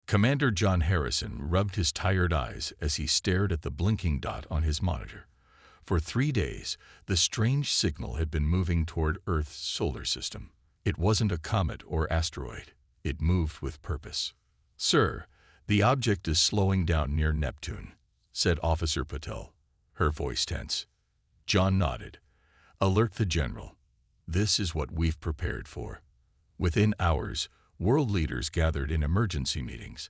Commander John Harrison rubbed his tired eyes as he stared at the blinking dot on his monitor. For 3 days, the strange signal had been moving toward Earth's solar system. It wasn't a comet or asteroid. It moved with purpose. "Sir, the object is slowing down near Neptune," said Officer Patel, her voice tense. John nodded. "Alert the general. This is what we've prepared for." Within hours, world leaders gathered in emergency meetings.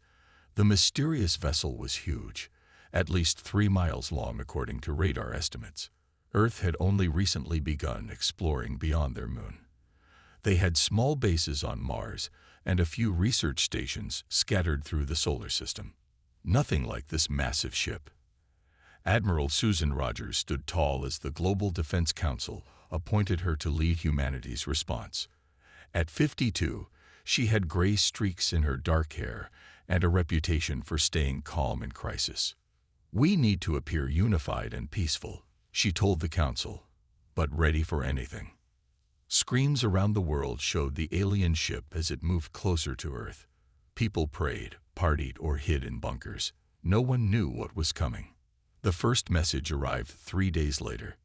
The mysterious vessel was huge, at least 3 miles long according to radar estimates. Earth had only recently begun exploring beyond their moon. They had small bases on Mars and a few research stations scattered through the solar system. Nothing like this massive ship. Admiral Susan Rogers stood tall as the Global Defense Council appointed her to lead humanity's response. At 52, she had gray streaks in her dark hair and a reputation for staying calm in crisis. "We need to appear unified and peaceful," she told the council, "but ready for anything." Screams around the world showed the alien ship as it moved closer to Earth. People prayed, partied, or hid in bunkers. No one knew what was coming. The first message arrived 3 days later.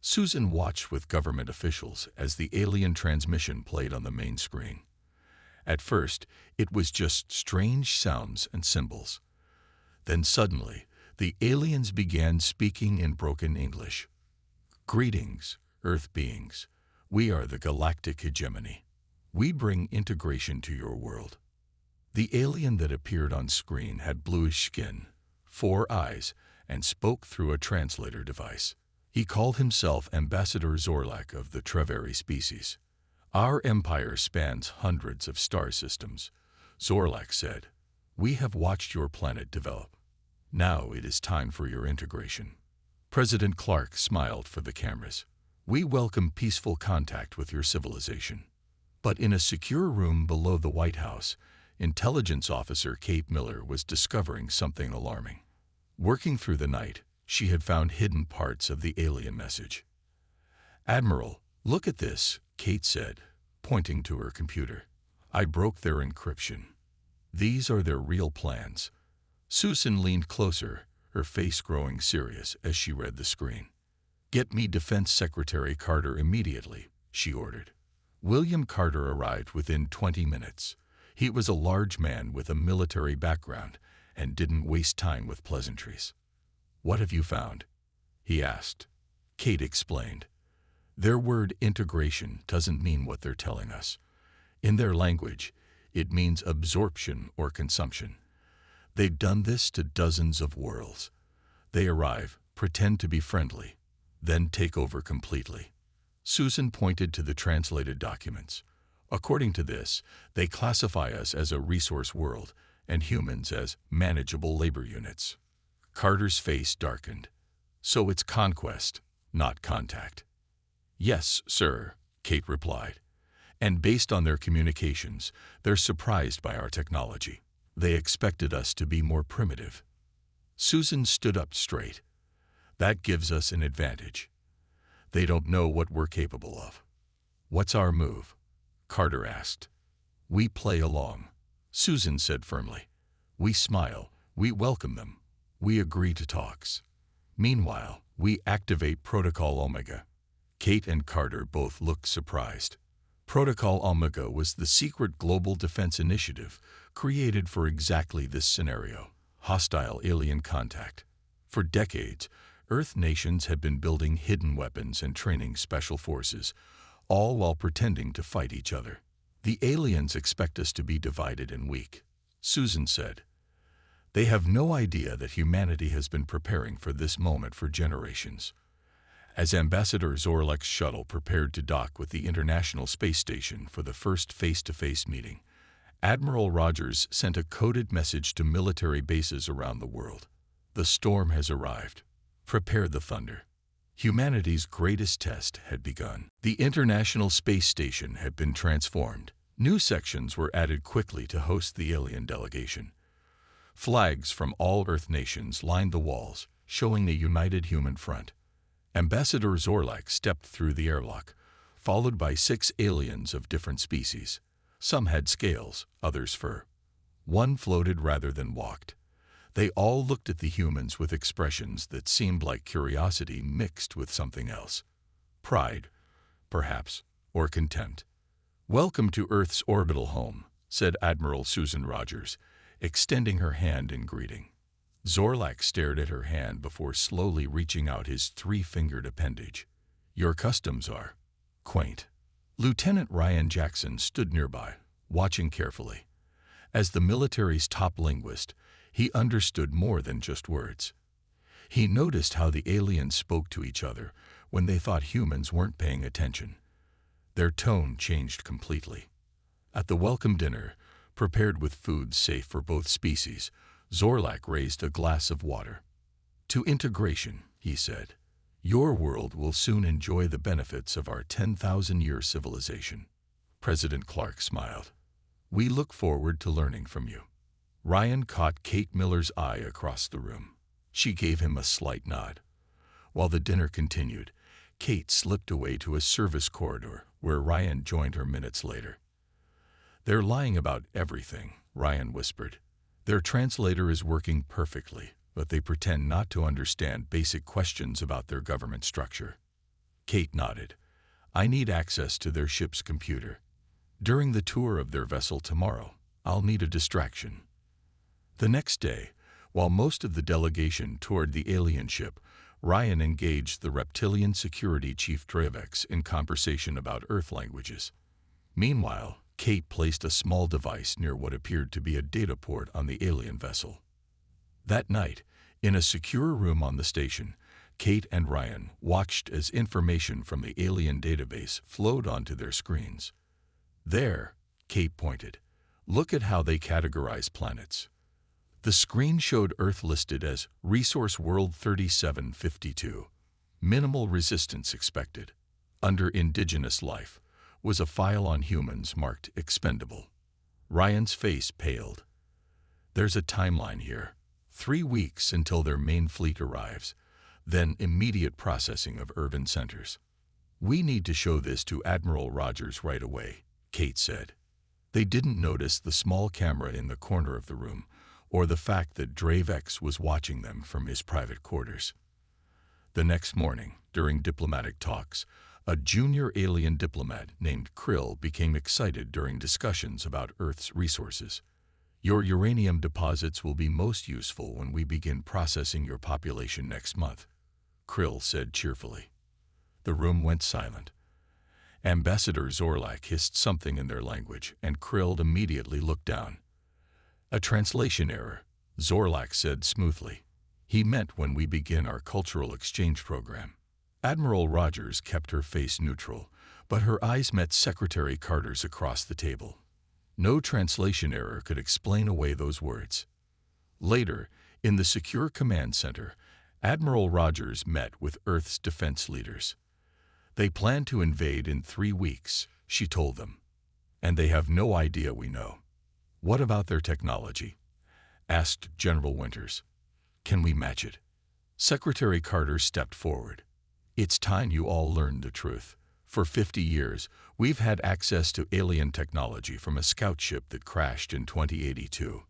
Susan watched with government officials as the alien transmission played on the main screen. At first, it was just strange sounds and symbols. Then suddenly, the aliens began speaking in broken English. "Greetings, Earth beings. We are the Galactic hegemony. We bring integration to your world." The alien that appeared on screen had bluish skin, 4 eyes, and spoke through a translator device. He called himself Ambassador Zorlak of the Treveri species. "Our empire spans hundreds of star systems," Zorlak said. "We have watched your planet develop. Now it is time for your integration." President Clark smiled for the cameras. "We welcome peaceful contact with your civilization." But in a secure room below the White House, Intelligence Officer Kate Miller was discovering something alarming. Working through the night, she had found hidden parts of the alien message. "Admiral, look at this," Kate said, pointing to her computer. "I broke their encryption. These are their real plans." Susan leaned closer, her face growing serious as she read the screen. "Get me Defense Secretary Carter immediately," she ordered. William Carter arrived within 20 minutes. He was a large man with a military background and didn't waste time with pleasantries. "What have you found?" he asked. Kate explained. "Their word integration doesn't mean what they're telling us. In their language, it means absorption or consumption. They've done this to dozens of worlds. They arrive, pretend to be friendly, then take over completely." Susan pointed to the translated documents. "According to this, they classify us as a resource world and humans as manageable labor units." Carter's face darkened. "So it's conquest, not contact." "Yes, sir," Kate replied. "And based on their communications, they're surprised by our technology. They expected us to be more primitive." Susan stood up straight. "That gives us an advantage. They don't know what we're capable of." "What's our move?" Carter asked. "We play along," Susan said firmly. "We smile, we welcome them, we agree to talks. Meanwhile, we activate Protocol Omega." Kate and Carter both looked surprised. Protocol Omega was the secret global defense initiative created for exactly this scenario: hostile alien contact. For decades, Earth nations had been building hidden weapons and training special forces, all while pretending to fight each other. "The aliens expect us to be divided and weak," Susan said. "They have no idea that humanity has been preparing for this moment for generations." As Ambassador Zorlak's shuttle prepared to dock with the International Space Station for the first face-to-face meeting, Admiral Rogers sent a coded message to military bases around the world. "The storm has arrived. Prepare the thunder." Humanity's greatest test had begun. The International Space Station had been transformed. New sections were added quickly to host the alien delegation. Flags from all Earth nations lined the walls, showing a united human front. Ambassador Zorlak stepped through the airlock, followed by 6 aliens of different species. Some had scales, others fur. One floated rather than walked. They all looked at the humans with expressions that seemed like curiosity mixed with something else. Pride, perhaps, or contempt. "Welcome to Earth's orbital home," said Admiral Susan Rogers, extending her hand in greeting. Zorlak stared at her hand before slowly reaching out his three-fingered appendage. "Your customs are quaint." Lieutenant Ryan Jackson stood nearby, watching carefully. As the military's top linguist, he understood more than just words. He noticed how the aliens spoke to each other when they thought humans weren't paying attention. Their tone changed completely. At the welcome dinner, prepared with food safe for both species, Zorlak raised a glass of water. "To integration," he said. "Your world will soon enjoy the benefits of our 10,000-year civilization." President Clark smiled. "We look forward to learning from you." Ryan caught Kate Miller's eye across the room. She gave him a slight nod. While the dinner continued, Kate slipped away to a service corridor where Ryan joined her minutes later. "They're lying about everything," Ryan whispered. "Their translator is working perfectly, but they pretend not to understand basic questions about their government structure." Kate nodded. "I need access to their ship's computer. During the tour of their vessel tomorrow, I'll need a distraction." The next day, while most of the delegation toured the alien ship, Ryan engaged the reptilian security chief Dravex in conversation about Earth languages. Meanwhile, Kate placed a small device near what appeared to be a data port on the alien vessel. That night, in a secure room on the station, Kate and Ryan watched as information from the alien database flowed onto their screens. "There," Kate pointed. "Look at how they categorize planets." The screen showed Earth listed as Resource World 3752. Minimal resistance expected. Under Indigenous life was a file on humans marked expendable. Ryan's face paled. "There's a timeline here. 3 weeks until their main fleet arrives, then immediate processing of urban centers. We need to show this to Admiral Rogers right away," Kate said. They didn't notice the small camera in the corner of the room, or the fact that Dravex was watching them from his private quarters. The next morning, during diplomatic talks, a junior alien diplomat named Krill became excited during discussions about Earth's resources. "Your uranium deposits will be most useful when we begin processing your population next month," Krill said cheerfully. The room went silent. Ambassador Zorlak hissed something in their language, and Krill immediately looked down. "A translation error," Zorlak said smoothly. "He meant when we begin our cultural exchange program." Admiral Rogers kept her face neutral, but her eyes met Secretary Carter's across the table. No translation error could explain away those words. Later, in the secure command center, Admiral Rogers met with Earth's defense leaders. "They plan to invade in 3 weeks," she told them. "And they have no idea we know." "What about their technology?" asked General Winters. "Can we match it?" Secretary Carter stepped forward. "It's time you all learned the truth. For 50 years, we've had access to alien technology from a scout ship that crashed in 2082.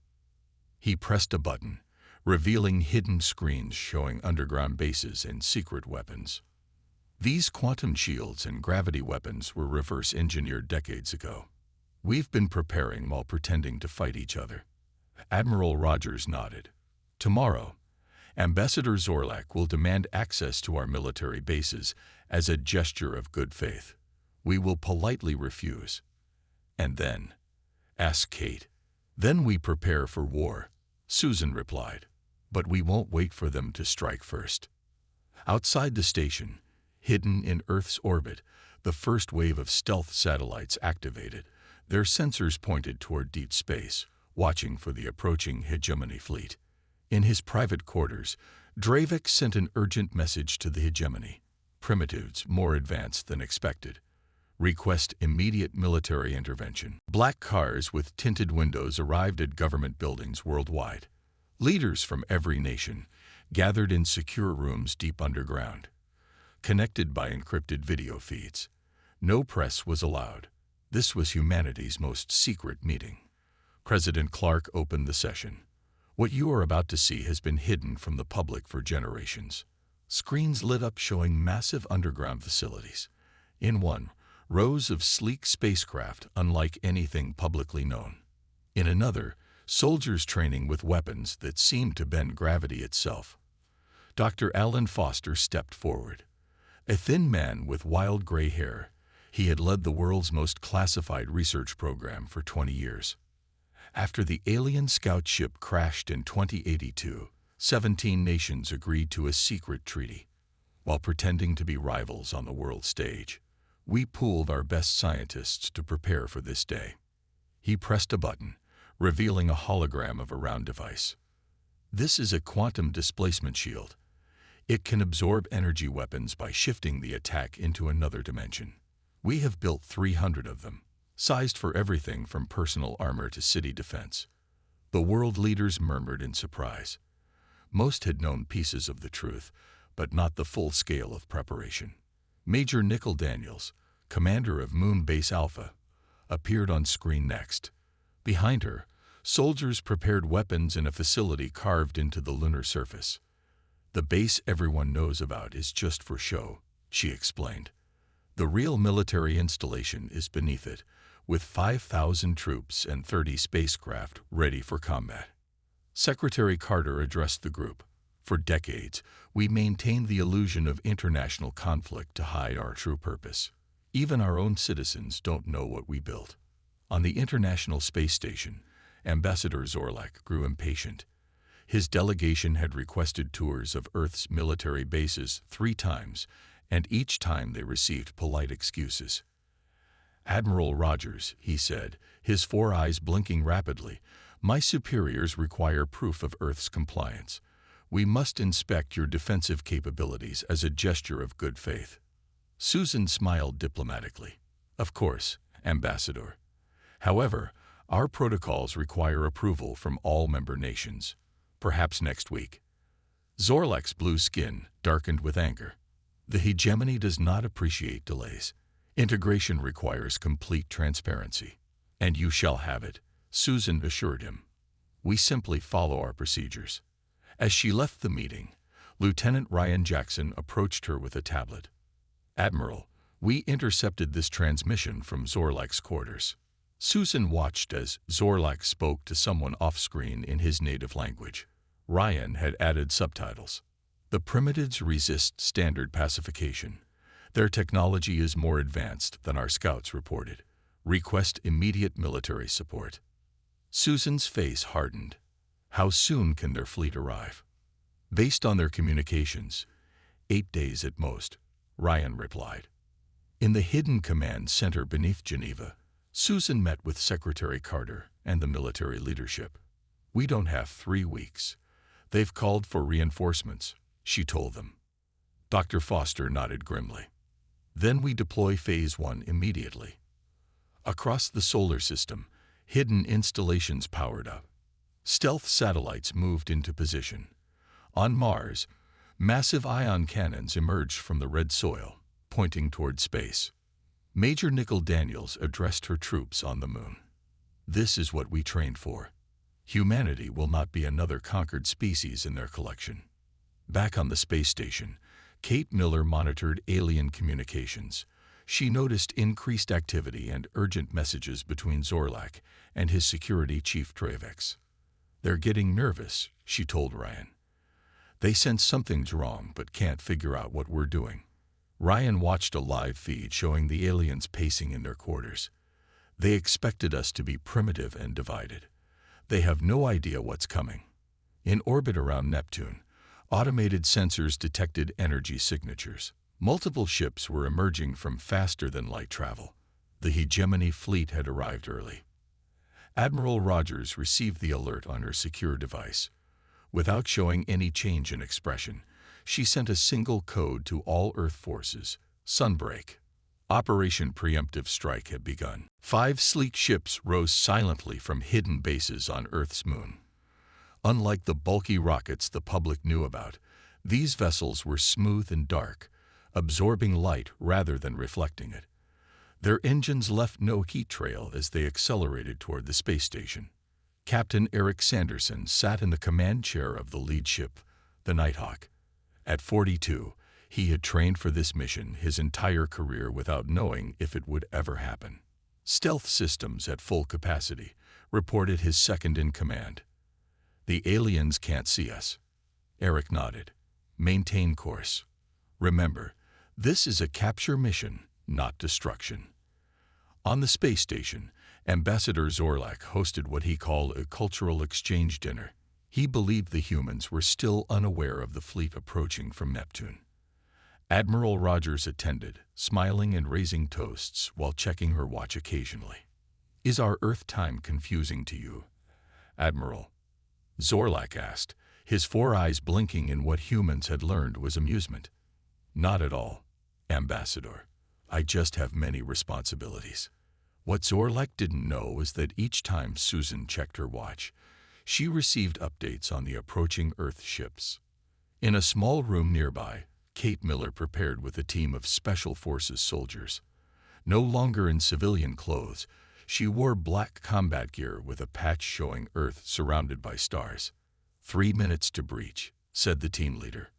He pressed a button, revealing hidden screens showing underground bases and secret weapons. These quantum shields and gravity weapons were reverse-engineered decades ago. We've been preparing while pretending to fight each other." Admiral Rogers nodded. "Tomorrow, Ambassador Zorlak will demand access to our military bases as a gesture of good faith. We will politely refuse." "And then?" asked Kate. "Then we prepare for war," Susan replied. "But we won't wait for them to strike first." Outside the station, hidden in Earth's orbit, the first wave of stealth satellites activated. Their sensors pointed toward deep space, watching for the approaching hegemony fleet. In his private quarters, Dravex sent an urgent message to the hegemony. "Primitives more advanced than expected. Request immediate military intervention." Black cars with tinted windows arrived at government buildings worldwide. Leaders from every nation gathered in secure rooms deep underground, connected by encrypted video feeds. No press was allowed. This was humanity's most secret meeting. President Clark opened the session. What you are about to see has been hidden from the public for generations. Screens lit up showing massive underground facilities. In one, rows of sleek spacecraft unlike anything publicly known. In another, soldiers training with weapons that seemed to bend gravity itself. Dr. Alan Foster stepped forward. A thin man with wild gray hair, he had led the world's most classified research program for 20 years. After the alien scout ship crashed in 2082, 17 nations agreed to a secret treaty. While pretending to be rivals on the world stage, we pooled our best scientists to prepare for this day. He pressed a button, revealing a hologram of a round device. This is a quantum displacement shield. It can absorb energy weapons by shifting the attack into another dimension. We have built 300 of them, sized for everything from personal armor to city defense. The world leaders murmured in surprise. Most had known pieces of the truth, but not the full scale of preparation. Major Nickel Daniels, commander of Moon Base Alpha, appeared on screen next. Behind her, soldiers prepared weapons in a facility carved into the lunar surface. The base everyone knows about is just for show, she explained. The real military installation is beneath it, with 5,000 troops and 30 spacecraft ready for combat. Secretary Carter addressed the group. For decades, we maintained the illusion of international conflict to hide our true purpose. Even our own citizens don't know what we built. On the International Space Station, Ambassador Zorlak grew impatient. His delegation had requested tours of Earth's military bases 3 times, and each time they received polite excuses. Admiral Rogers, he said, his 4 eyes blinking rapidly, my superiors require proof of Earth's compliance. We must inspect your defensive capabilities as a gesture of good faith. Susan smiled diplomatically. Of course, Ambassador. However, our protocols require approval from all member nations. Perhaps next week. Zorlak's blue skin darkened with anger. The hegemony does not appreciate delays. Integration requires complete transparency. And you shall have it, Susan assured him. We simply follow our procedures. As she left the meeting, Lieutenant Ryan Jackson approached her with a tablet. Admiral, we intercepted this transmission from Zorlak's quarters. Susan watched as Zorlak spoke to someone off-screen in his native language. Ryan had added subtitles. The primitives resist standard pacification. Their technology is more advanced than our scouts reported. Request immediate military support. Susan's face hardened. How soon can their fleet arrive? Based on their communications, 8 days at most, Ryan replied. In the hidden command center beneath Geneva, Susan met with Secretary Carter and the military leadership. We don't have 3 weeks. They've called for reinforcements, she told them. Dr. Foster nodded grimly. Then we deploy Phase 1 immediately. Across the solar system, hidden installations powered up. Stealth satellites moved into position. On Mars, massive ion cannons emerged from the red soil, pointing toward space. Major Nickel Daniels addressed her troops on the moon. This is what we trained for. Humanity will not be another conquered species in their collection. Back on the space station, Kate Miller monitored alien communications. She noticed increased activity and urgent messages between Zorlak and his security chief Dravex. They're getting nervous, she told Ryan. They sense something's wrong but can't figure out what we're doing. Ryan watched a live feed showing the aliens pacing in their quarters. They expected us to be primitive and divided. They have no idea what's coming. In orbit around Neptune, automated sensors detected energy signatures. Multiple ships were emerging from faster-than-light travel. The hegemony fleet had arrived early. Admiral Rogers received the alert on her secure device. Without showing any change in expression, she sent a single code to all Earth forces, Sunbreak. Operation Preemptive Strike had begun. 5 sleek ships rose silently from hidden bases on Earth's moon. Unlike the bulky rockets the public knew about, these vessels were smooth and dark, absorbing light rather than reflecting it. Their engines left no heat trail as they accelerated toward the space station. Captain Eric Sanderson sat in the command chair of the lead ship, the Nighthawk. At 42, he had trained for this mission his entire career without knowing if it would ever happen. Stealth systems at full capacity, reported his second-in-command. The aliens can't see us. Eric nodded. Maintain course. Remember, this is a capture mission, not destruction. On the space station, Ambassador Zorlak hosted what he called a cultural exchange dinner. He believed the humans were still unaware of the fleet approaching from Neptune. Admiral Rogers attended, smiling and raising toasts while checking her watch occasionally. "Is our Earth time confusing to you, Admiral?" Zorlak asked, his 4 eyes blinking in what humans had learned was amusement. "Not at all, Ambassador. I just have many responsibilities." What Zorlak didn't know was that each time Susan checked her watch, she received updates on the approaching Earth ships. In a small room nearby, Kate Miller prepared with a team of Special Forces soldiers. No longer in civilian clothes, she wore black combat gear with a patch showing Earth surrounded by stars. 3 minutes to breach, said the team leader.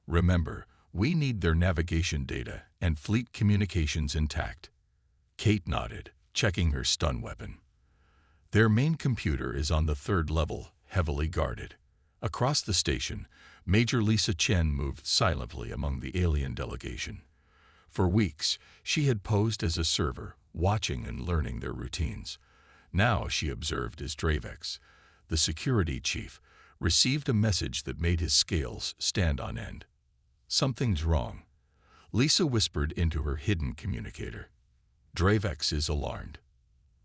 Remember, we need their navigation data and fleet communications intact. Kate nodded, checking her stun weapon. Their main computer is on the 3rd level, heavily guarded. Across the station, Major Lisa Chen moved silently among the alien delegation. For weeks, she had posed as a server, watching and learning their routines. Now she observed as Dravex, the security chief, received a message that made his scales stand on end. "Something's wrong," Lisa whispered into her hidden communicator. "Dravex is alarmed."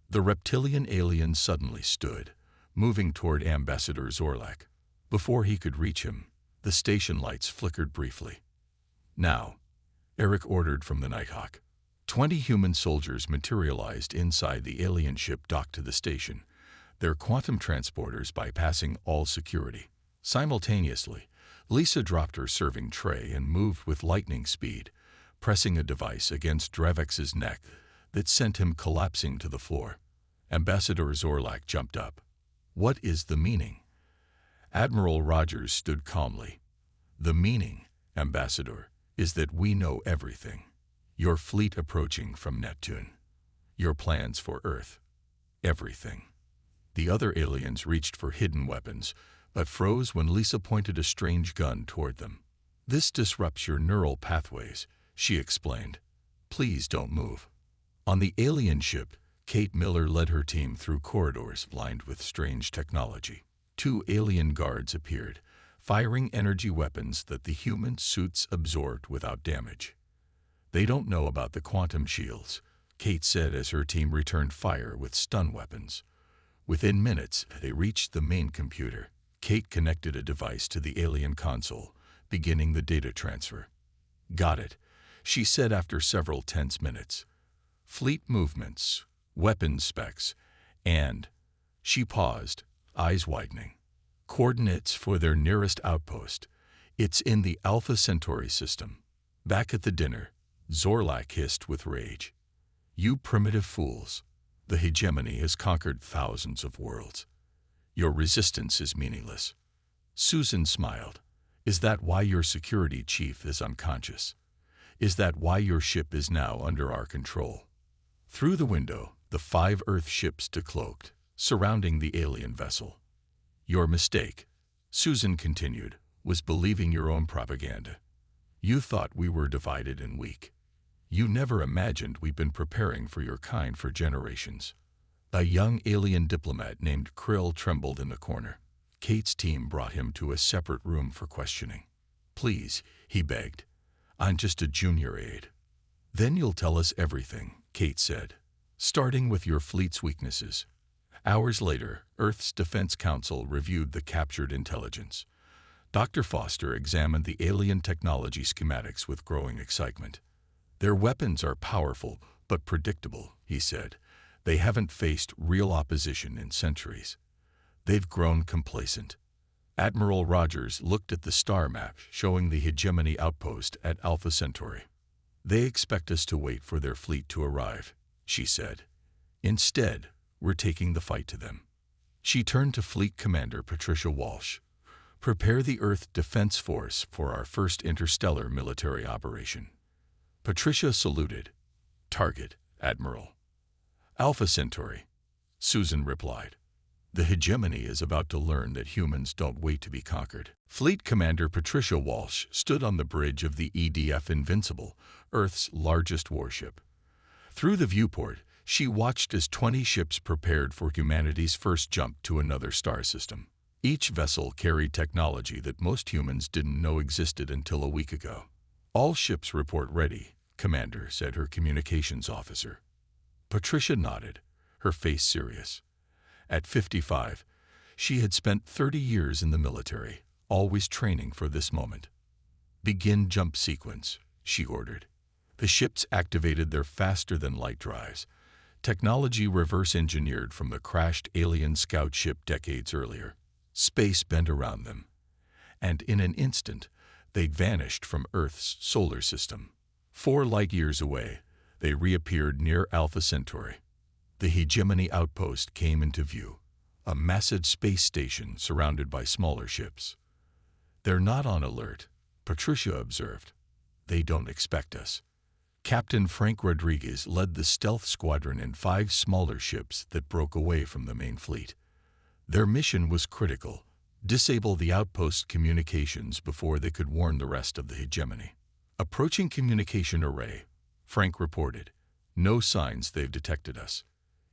The reptilian alien suddenly stood, moving toward Ambassador Zorlak. Before he could reach him, the station lights flickered briefly. "Now," Eric ordered from the Nighthawk. 20 human soldiers materialized inside the alien ship docked to the station, their quantum transporters bypassing all security. Simultaneously, Lisa dropped her serving tray and moved with lightning speed, pressing a device against Dravex's neck that sent him collapsing to the floor. Ambassador Zorlak jumped up. "What is the meaning?" Admiral Rogers stood calmly. "The meaning, Ambassador, is that we know everything. Your fleet approaching from Neptune. Your plans for Earth. Everything." The other aliens reached for hidden weapons, but froze when Lisa pointed a strange gun toward them. "This disrupts your neural pathways," she explained. "Please don't move." On the alien ship, Kate Miller led her team through corridors lined with strange technology. 2 alien guards appeared, firing energy weapons that the human suits absorbed without damage. "They don't know about the quantum shields," Kate said as her team returned fire with stun weapons. Within minutes, they reached the main computer. Kate connected a device to the alien console, beginning the data transfer. "Got it," she said after several tense minutes. "Fleet movements, weapons specs, and..." She paused, eyes widening. "Coordinates for their nearest outpost. It's in the Alpha Centauri system." Back at the dinner, Zorlak hissed with rage. "You primitive fools. The hegemony has conquered thousands of worlds. Your resistance is meaningless." Susan smiled. "Is that why your security chief is unconscious? Is that why your ship is now under our control?" Through the window, the 5 Earth ships decloaked, surrounding the alien vessel. "Your mistake," Susan continued, "was believing your own propaganda. You thought we were divided and weak. You never imagined we'd been preparing for your kind for generations." A young alien diplomat named Krill trembled in the corner. Kate's team brought him to a separate room for questioning. "Please," he begged. "I'm just a junior aide." "Then you'll tell us everything," Kate said, "starting with your fleet's weaknesses." Hours later, Earth's Defense Council reviewed the captured intelligence. Dr. Foster examined the alien technology schematics with growing excitement. "Their weapons are powerful but predictable," he said. "They haven't faced real opposition in centuries. They've grown complacent." Admiral Rogers looked at the star map showing the hegemony outpost at Alpha Centauri. "They expect us to wait for their fleet to arrive," she said. "Instead, we're taking the fight to them." She turned to Fleet Commander Patricia Walsh. "Prepare the Earth Defense Force for our first interstellar military operation." Patricia saluted. "Target, Admiral." "Alpha Centauri," Susan replied. "The hegemony is about to learn that humans don't wait to be conquered." Fleet Commander Patricia Walsh stood on the bridge of the EDF Invincible, Earth's largest warship. Through the viewport, she watched as 20 ships prepared for humanity's first jump to another star system. Each vessel carried technology that most humans didn't know existed until a week ago. "All ships report ready," Commander said, her communications officer. Patricia nodded, her face serious. At 55, she had spent 30 years in the military, always training for this moment. "Begin jump sequence," she ordered. The ships activated their faster-than-light drives, technology reverse-engineered from the crashed alien scout ship decades earlier. Space bent around them, and in an instant, they'd vanished from Earth's solar system. 4 light-years away, they reappeared near Alpha Centauri. The hegemony outpost came into view, a massive space station surrounded by smaller ships. "They're not on alert," Patricia observed. "They don't expect us." Captain Frank Rodriguez led the stealth squadron in 5 smaller ships that broke away from the main fleet. Their mission was critical: disable the outpost communications before they could warn the rest of the hegemony. "Approaching communication array," Frank reported. "No signs they've detected us."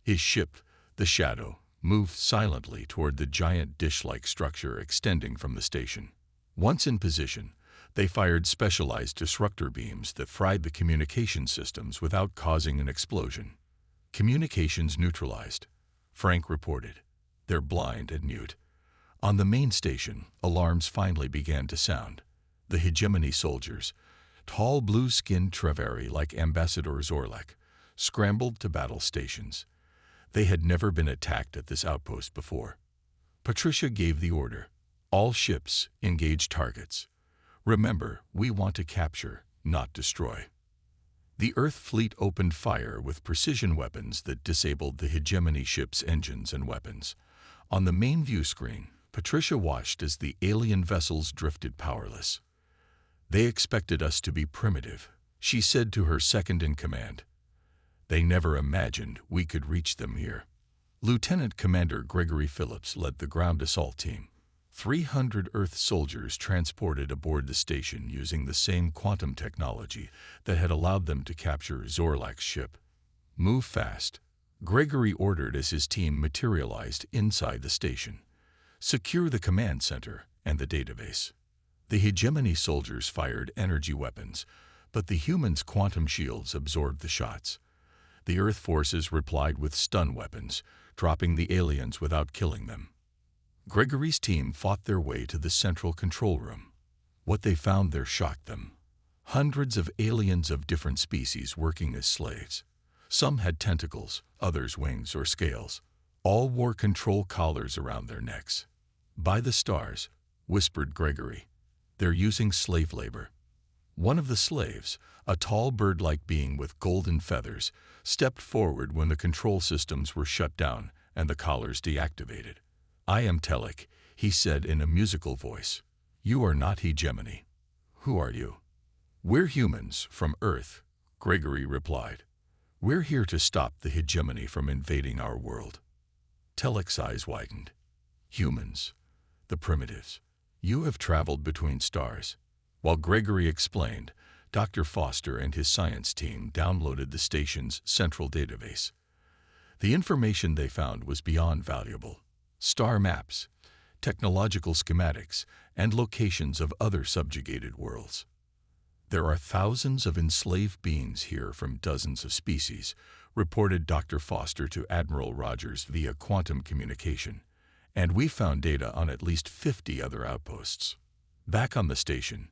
His ship, the Shadow, moved silently toward the giant dish-like structure extending from the station. Once in position, they fired specialized disruptor beams that fried the communication systems without causing an explosion. "Communications neutralized," Frank reported. "They're blind and mute." On the main station, alarms finally began to sound. The hegemony soldiers, tall blue-skinned Trevari like Ambassador Zorlak, scrambled to battle stations. They had never been attacked at this outpost before. Patricia gave the order: "All ships, engage targets. Remember, we want to capture, not destroy." The Earth fleet opened fire with precision weapons that disabled the hegemony ship's engines and weapons. On the main view screen, Patricia watched as the alien vessels drifted powerless. "They expected us to be primitive," she said to her second-in-command. "They never imagined we could reach them here." Lieutenant Commander Gregory Phillips led the ground assault team. 300 Earth soldiers transported aboard the station using the same quantum technology that had allowed them to capture Zorlak's ship. "Move fast," Gregory ordered as his team materialized inside the station. "Secure the command center and the database." The hegemony soldiers fired energy weapons, but the humans' quantum shields absorbed the shots. The Earth forces replied with stun weapons, dropping the aliens without killing them. Gregory's team fought their way to the central control room. What they found there shocked them. Hundreds of aliens of different species working as slaves. Some had tentacles, others wings or scales. All wore control collars around their necks. "By the stars," whispered Gregory. "They're using slave labor." One of the slaves, a tall bird-like being with golden feathers, stepped forward when the control systems were shut down and the collars deactivated. "I am Telek," he said in a musical voice. "You are not hegemony." "Who are you?" "We're humans from Earth," Gregory replied. "We're here to stop the hegemony from invading our world." Telek's eyes widened. "Humans, the primitives. You have traveled between stars." While Gregory explained, Dr. Foster and his science team downloaded the station's central database. The information they found was beyond valuable. Star maps, technological schematics, and locations of other subjugated worlds. "There are thousands of enslaved beings here from dozens of species," reported Dr. Foster to Admiral Rogers via quantum communication. "And we found data on at least 50 other outposts." Back on the station,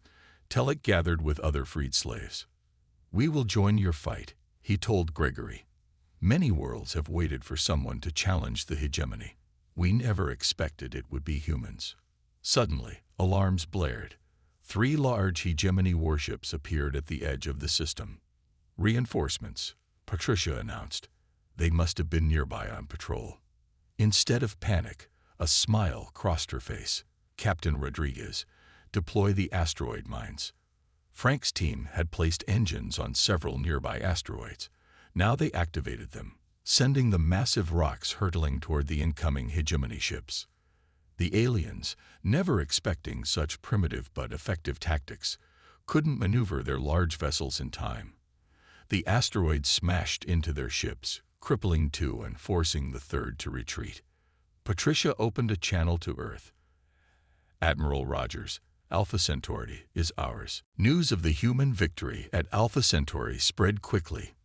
Telek gathered with other freed slaves. "We will join your fight," he told Gregory. "Many worlds have waited for someone to challenge the hegemony. We never expected it would be humans." Suddenly, alarms blared. 3 large hegemony warships appeared at the edge of the system. "Reinforcements," Patricia announced. "They must have been nearby on patrol." Instead of panic, A smile crossed her face. Captain Rodriguez, deploy the asteroid mines. Frank's team had placed engines on several nearby asteroids. Now they activated them, sending the massive rocks hurtling toward the incoming hegemony ships. The aliens, never expecting such primitive but effective tactics, couldn't maneuver their large vessels in time. The asteroids smashed into their ships, crippling two and forcing the third to retreat. Patricia opened a channel to Earth. Admiral Rogers, Alpha Centauri is ours. News of the human victory at Alpha Centauri spread quickly.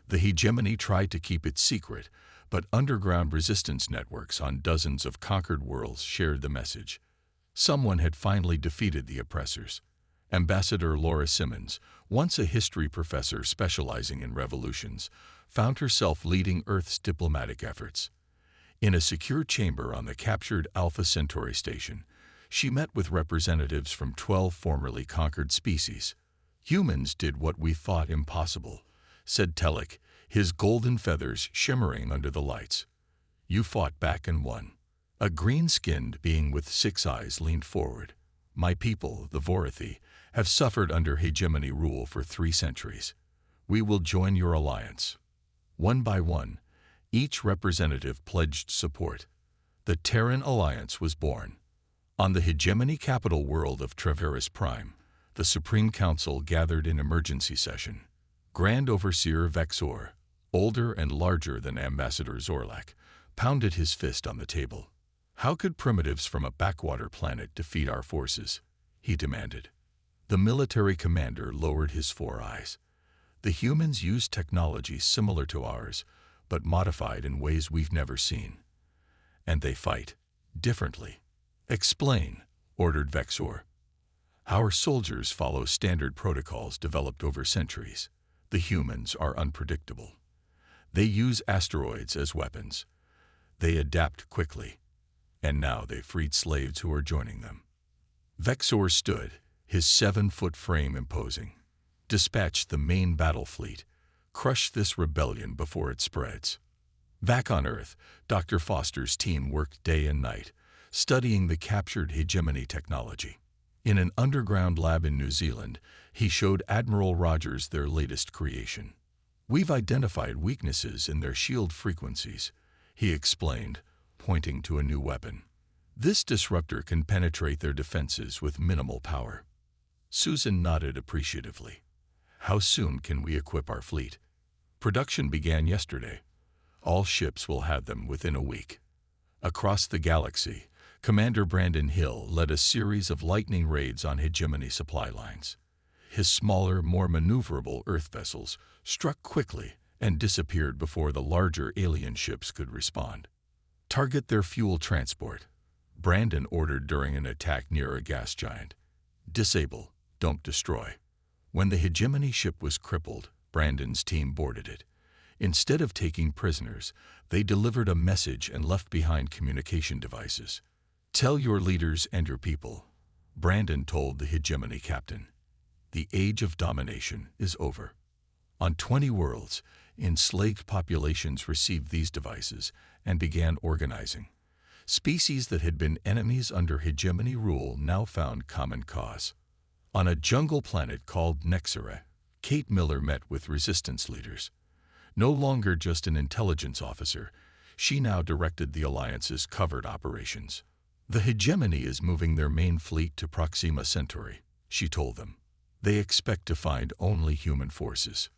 The hegemony tried to keep it secret, but underground resistance networks on dozens of conquered worlds shared the message. Someone had finally defeated the oppressors. Ambassador Laura Simmons, once a history professor specializing in revolutions, found herself leading Earth's diplomatic efforts. In a secure chamber on the captured Alpha Centauri station, she met with representatives from 12 formerly conquered species. "Humans did what we thought impossible," said Telek, his golden feathers shimmering under the lights. "You fought back and won." A green-skinned being with 6 eyes leaned forward. "My people, the Vorathi, have suffered under hegemony rule for 3 centuries. We will join your alliance." One by one, each representative pledged support. The Terran Alliance was born. On the hegemony capital world of Traveris Prime, the Supreme Council gathered in emergency session. Grand Overseer Vexor, older and larger than Ambassador Zorlak, pounded his fist on the table. "How could primitives from a backwater planet defeat our forces?" he demanded. The military commander lowered his 4 eyes. "The humans use technology similar to ours, but modified in ways we've never seen. And they fight differently." "Explain," ordered Vexor. "Our soldiers follow standard protocols developed over centuries. The humans are unpredictable. They use asteroids as weapons. They adapt quickly. And now they've freed slaves who are joining them." Vexor stood, his 7-foot frame imposing. "Dispatch the main battle fleet. Crush this rebellion before it spreads." Back on Earth, Dr. Foster's team worked day and night, studying the captured hegemony technology. In an underground lab in New Zealand, he showed Admiral Rogers their latest creation. "We've identified weaknesses in their shield frequencies," he explained, pointing to a new weapon. "This disruptor can penetrate their defenses with minimal power." Susan nodded appreciatively. "How soon can we equip our fleet?" "Production began yesterday. All ships will have them within a week." Across the galaxy, Commander Brandon Hill led a series of lightning raids on hegemony supply lines. His smaller, more maneuverable Earth vessels struck quickly and disappeared before the larger alien ships could respond. "Target their fuel transport," Brandon ordered during an attack near a gas giant. "Disable, don't destroy." When the hegemony ship was crippled, Brandon's team boarded it. Instead of taking prisoners, they delivered a message and left behind communication devices. "Tell your leaders and your people," Brandon told the hegemony captain. "The age of domination is over." On 20 worlds, enslaved populations received these devices and began organizing. Species that had been enemies under hegemony rule now found common cause. On a jungle planet called Nexera, Kate Miller met with resistance leaders. No longer just an intelligence officer, she now directed the Alliance's covert operations. "The hegemony is moving their main fleet to Proxima Centauri," she told them. "They expect to find only human forces."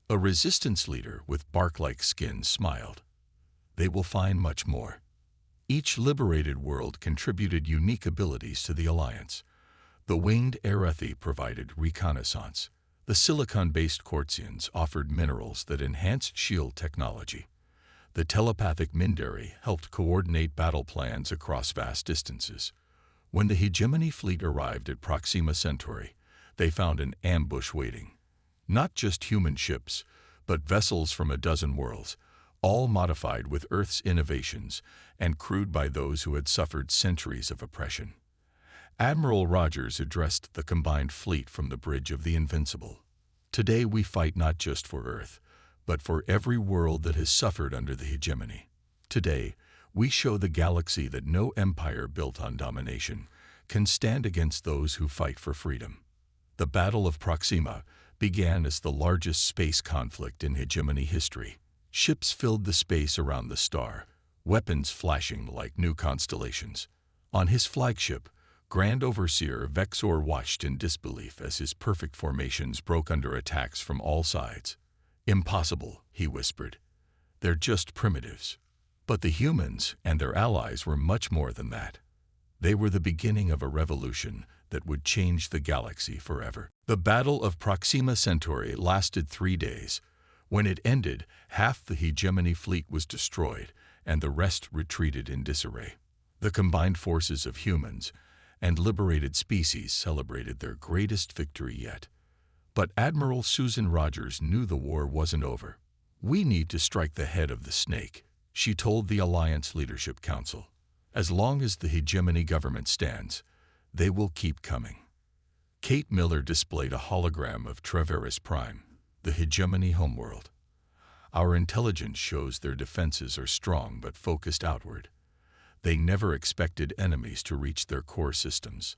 A resistance leader with bark-like skin smiled. "They will find much more." Each liberated world contributed unique abilities to the Alliance. The winged Arathi provided reconnaissance. The silicon-based Quartzians offered minerals that enhanced shield technology. The telepathic Mindari helped coordinate battle plans across vast distances. When the hegemony fleet arrived at Proxima Centauri, they found an ambush waiting. Not just human ships, but vessels from a dozen worlds, all modified with Earth's innovations and crewed by those who had suffered centuries of oppression. Admiral Rogers addressed the combined fleet from the Bridge of the Invincible. "Today we fight not just for Earth, but for every world that has suffered under the hegemony. Today, We show the galaxy that no empire built on domination can stand against those who fight for freedom. The Battle of Proxima began as the largest space conflict in hegemony history. Ships filled the space around the star, weapons flashing like new constellations. On his flagship, Grand Overseer Vexor watched in disbelief as his perfect formations broke under attacks from all sides. "Impossible," he whispered. "They're just primitives." But the humans and their allies were much more than that. They were the beginning of a revolution that would change the galaxy forever. The Battle of Proxima Centauri lasted 3 days. When it ended, half the hegemony fleet was destroyed, and the rest retreated in disarray. The combined forces of humans and liberated species celebrated their greatest victory yet. But Admiral Susan Rogers knew the war wasn't over. "We need to strike the head of the snake," she told the Alliance Leadership Council. "As long as the hegemony government stands, they will keep coming." Kate Miller displayed a hologram of Traveris Prime, the hegemony homeworld. "Our intelligence shows their defenses are strong but focused outward. They never expected enemies to reach their core systems.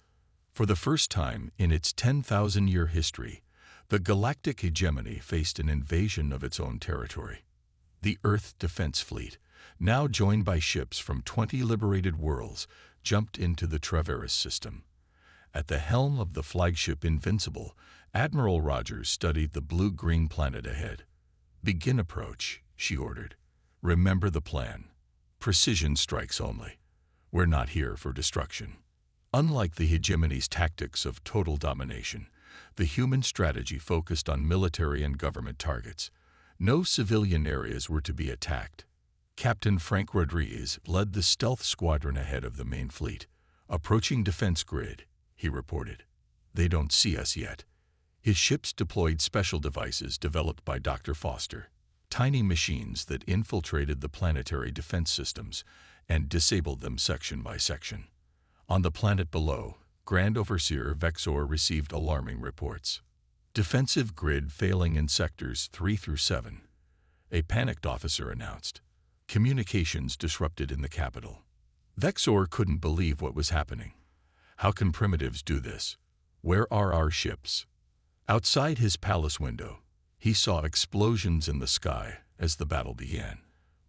For the first time in its 10,000-year history, the galactic hegemony faced an invasion of its own territory. The Earth Defense Fleet, now joined by ships from 20 liberated worlds, jumped into the Traveris system. At the helm of the flagship Invincible, Admiral Rogers studied the blue-green planet ahead. "Begin approach," she ordered. "Remember the plan. Precision strikes only. We're not here for destruction." Unlike the hegemony's tactics of total domination, the human strategy focused on military and government targets. No civilian areas were to be attacked. Captain Frank Rodriguez led the stealth squadron ahead of the main fleet. "Approaching defense grid," he reported. "They don't see us yet." His ships deployed special devices developed by Dr. Foster, tiny machines that infiltrated the planetary defense systems and disabled them section by section. On the planet below, Grand Overseer Vexor received alarming reports. "Defensive grid failing in sectors 3 through 7, a panicked officer announced. "Communications disrupted in the capital." Vexor couldn't believe what was happening. "How can primitives do this? Where are our ships?" Outside his palace window, he saw explosions in the sky as the battle began.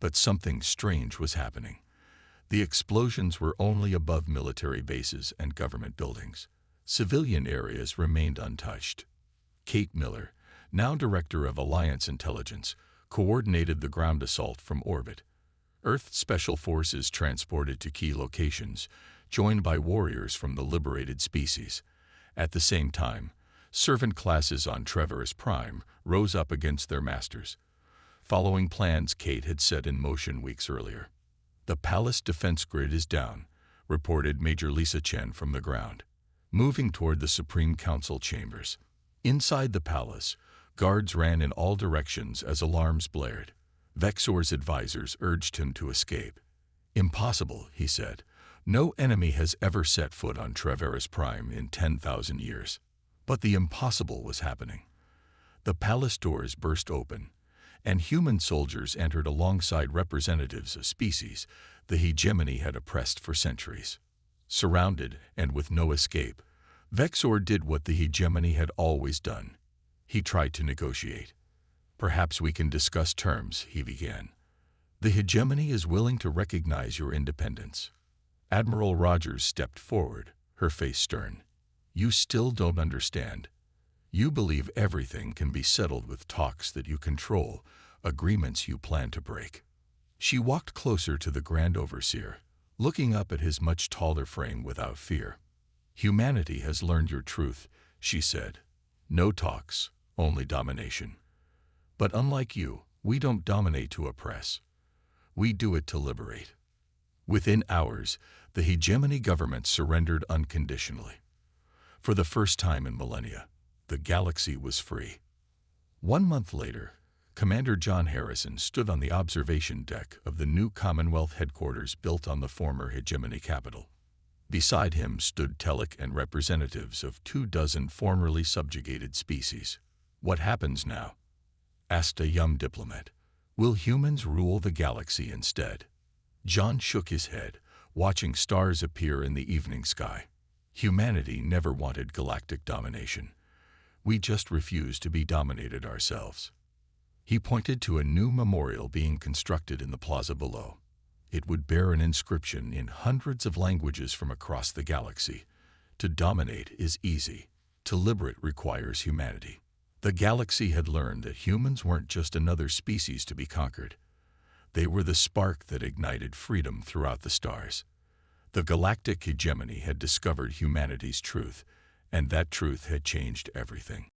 But something strange was happening. The explosions were only above military bases and government buildings. Civilian areas remained untouched. Kate Miller, now Director of Alliance Intelligence, coordinated the ground assault from orbit. Earth Special Forces transported to key locations, joined by warriors from the liberated species. At the same time, servant classes on Traveris Prime rose up against their masters, following plans Kate had set in motion weeks earlier. "The palace defense grid is down," reported Major Lisa Chen from the ground, moving toward the Supreme Council chambers. Inside the palace, guards ran in all directions as alarms blared. Vexor's advisors urged him to escape. "Impossible," he said. "No enemy has ever set foot on Traveris Prime in 10,000 years." But the impossible was happening. The palace doors burst open, and human soldiers entered alongside representatives of species the hegemony had oppressed for centuries. Surrounded and with no escape, Vexor did what the hegemony had always done. He tried to negotiate. "Perhaps we can discuss terms," he began. "The hegemony is willing to recognize your independence." Admiral Rogers stepped forward, her face stern. "You still don't understand. You believe everything can be settled with talks that you control, agreements you plan to break." She walked closer to the Grand Overseer, looking up at his much taller frame without fear. "Humanity has learned your truth," she said. "No talks, only domination. But unlike you, we don't dominate to oppress. We do it to liberate." Within hours, the hegemony government surrendered unconditionally. For the first time in millennia, the galaxy was free. 1 month later, Commander John Harrison stood on the observation deck of the new Commonwealth headquarters built on the former hegemony capital. Beside him stood Telic and representatives of 24 formerly subjugated species. "What happens now?" asked a young diplomat. "Will humans rule the galaxy instead?" John shook his head, watching stars appear in the evening sky. Humanity never wanted galactic domination. We just refused to be dominated ourselves. He pointed to a new memorial being constructed in the plaza below. It would bear an inscription in hundreds of languages from across the galaxy. To dominate is easy. To liberate requires humanity. The galaxy had learned that humans weren't just another species to be conquered. They were the spark that ignited freedom throughout the stars. The galactic hegemony had discovered humanity's truth, and that truth had changed everything.